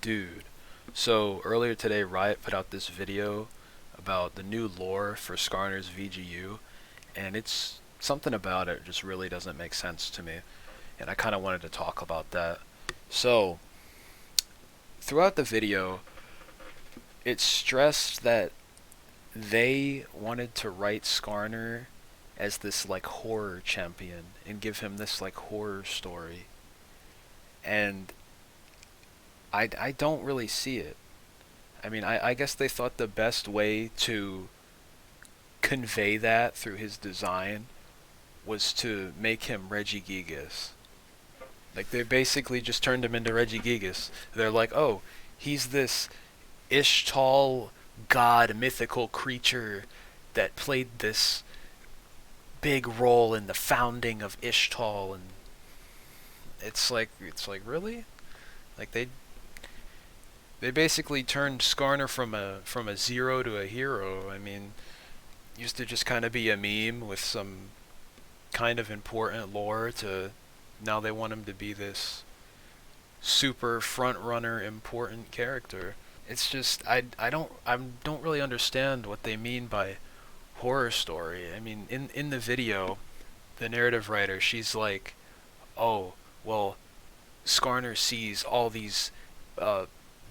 Dude, so earlier today Riot put out this video about the new lore for Skarner's VGU, and it's something about it just really doesn't make sense to me, and I kind of wanted to talk about that. So, throughout the video, it stressed that they wanted to write Skarner as this like horror champion and give him this like horror story, and I don't really see it. I mean, I guess they thought the best way to convey that through his design was to make him Regigigas. Like, they basically just turned him into Regigigas. They're like, oh, he's this Ishtal god mythical creature that played this big role in the founding of Ishtal, and it's like really? Like they basically turned Skarner from a zero to a hero. I mean, used to just kind of be a meme with some kind of important lore to now they want him to be this super front runner important character. It's just I don't really understand what they mean by horror story. I mean, in the video, the narrative writer, she's like, "Oh, well, Skarner sees all these uh,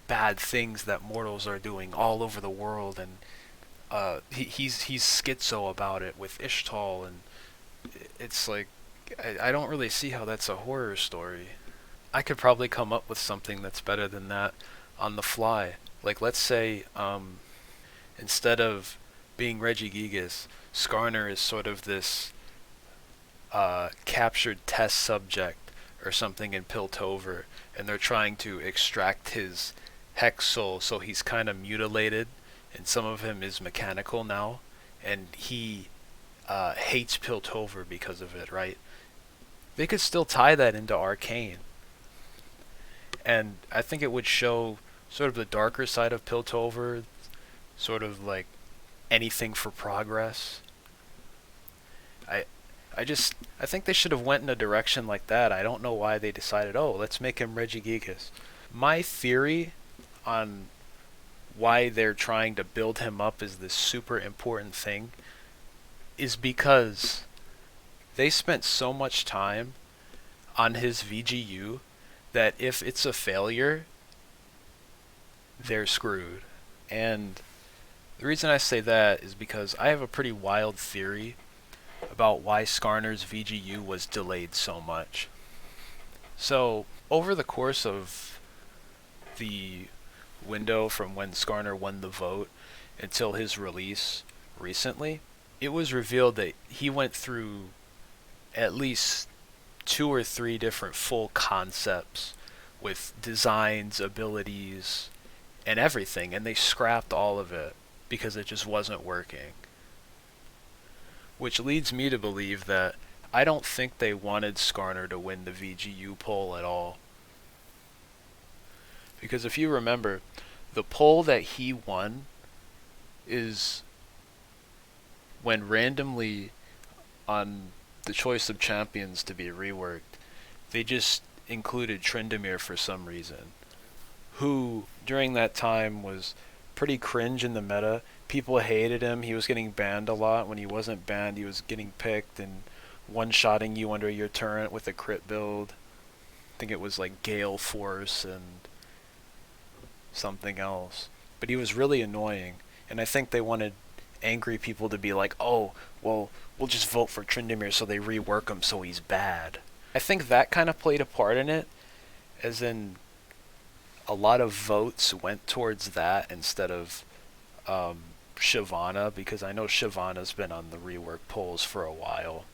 bad things that mortals are doing all over the world, and he's schizo about it with Ishtal, and it's like I don't really see how that's a horror story. I could probably come up with something that's better than that on the fly. Like, let's say instead of being Regigigas, Skarner is sort of this captured test subject or something in Piltover, and they're trying to extract his hex soul, so he's kind of mutilated, and some of him is mechanical now, and he hates Piltover because of it, right? They could still tie that into Arcane, and I think it would show sort of the darker side of Piltover, sort of like anything for progress. I I think they should have went in a direction like that. I don't know why they decided, oh, let's make him Regigigas. My theory on why they're trying to build him up as this super important thing is because they spent so much time on his VGU that if it's a failure, they're screwed. And the reason I say that is because I have a pretty wild theory about why Skarner's VGU was delayed so much. So, over the course of the window from when Skarner won the vote until his release recently, it was revealed that he went through at least two or three different full concepts with designs, abilities, and everything, and they scrapped all of it because it just wasn't working. Which leads me to believe that I don't think they wanted Skarner to win the VGU poll at all. Because if you remember, the poll that he won is when randomly on the choice of champions to be reworked, they just included Tryndamere for some reason, who during that time was pretty cringe in the meta. People hated him. He was getting banned a lot. When he wasn't banned, he was getting picked and one-shotting you under your turret with a crit build. I think it was like Gale Force and something else. But he was really annoying, and I think they wanted angry people to be like, oh, well, we'll just vote for Tryndamere so they rework him so he's bad. I think that kind of played a part in it, as in a lot of votes went towards that instead of Shyvana, because I know Shyvana's been on the rework polls for a while.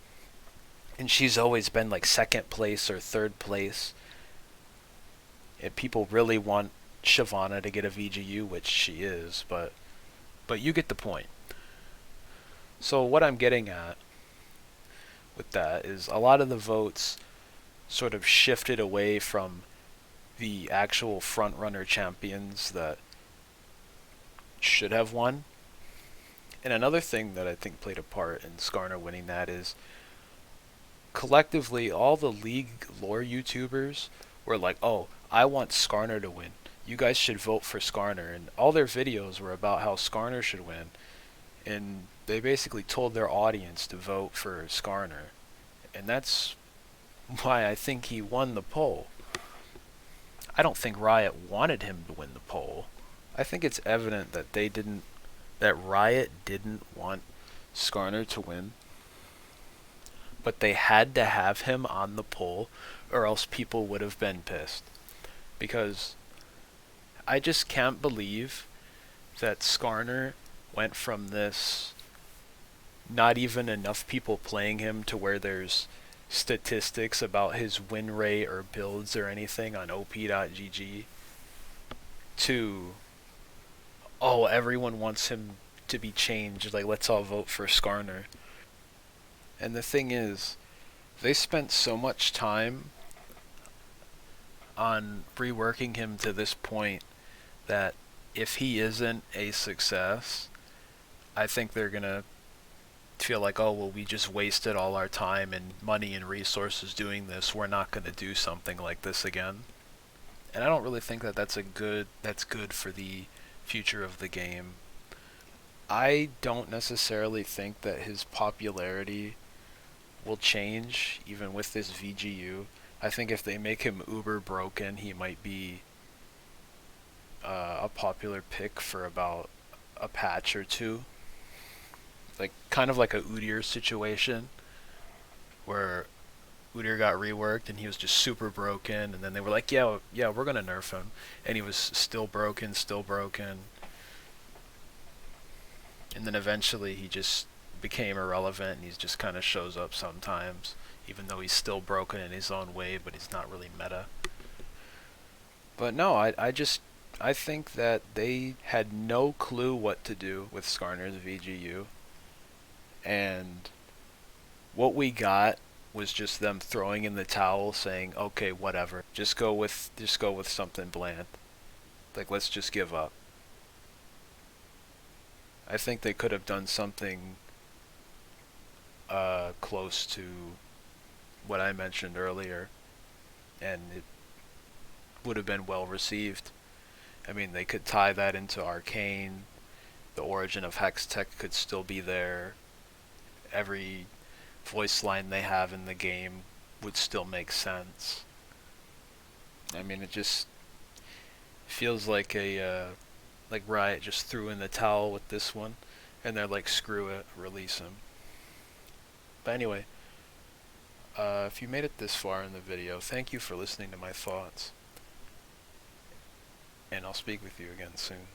And she's always been like second place or third place. And people really want Shyvana to get a VGU, which she is, but you get the point. So what I'm getting at with that is a lot of the votes sort of shifted away from the actual frontrunner champions that should have won. And another thing that I think played a part in Skarner winning that is collectively all the League lore YouTubers were like, oh, I want Skarner to win you guys should vote for Skarner. And all their videos were about how Skarner should win. And they basically told their audience to vote for Skarner. And that's why I think he won the poll. I don't think Riot wanted him to win the poll. I think it's evident that that Riot didn't want Skarner to win, but they had to have him on the poll or else people would have been pissed. Because I just can't believe that Skarner went from this not even enough people playing him to where there's statistics about his win rate or builds or anything on op.gg to, oh, everyone wants him to be changed, like let's all vote for Skarner. And the thing is, they spent so much time on reworking him to this point that if he isn't a success, I think they're gonna feel like, oh well, we just wasted all our time and money and resources doing this, we're not gonna do something like this again. And I don't really think that that's good for the future of the game. I don't necessarily think that his popularity will change even with this VGU. I think if they make him uber broken, he might be a popular pick for about a patch or two. Like kind of like a Udyr situation where Udyr got reworked and he was just super broken, and then they were like, yeah, we're gonna nerf him, and he was still broken, and then eventually he just became irrelevant, and he just kind of shows up sometimes, even though he's still broken in his own way, but he's not really meta. But no, I think that they had no clue what to do with Skarner's VGU, and what we got was just them throwing in the towel, saying, okay, whatever, just go with something bland. Like, let's just give up. I think they could have done something close to what I mentioned earlier, and it would have been well received. I mean, they could tie that into Arcane. The origin of Hex Tech could still be there. Every voice line they have in the game would still make sense. I mean, it just feels like like Riot just threw in the towel with this one, and they're like, screw it, release him. But anyway, if you made it this far in the video, thank you for listening to my thoughts, and I'll speak with you again soon.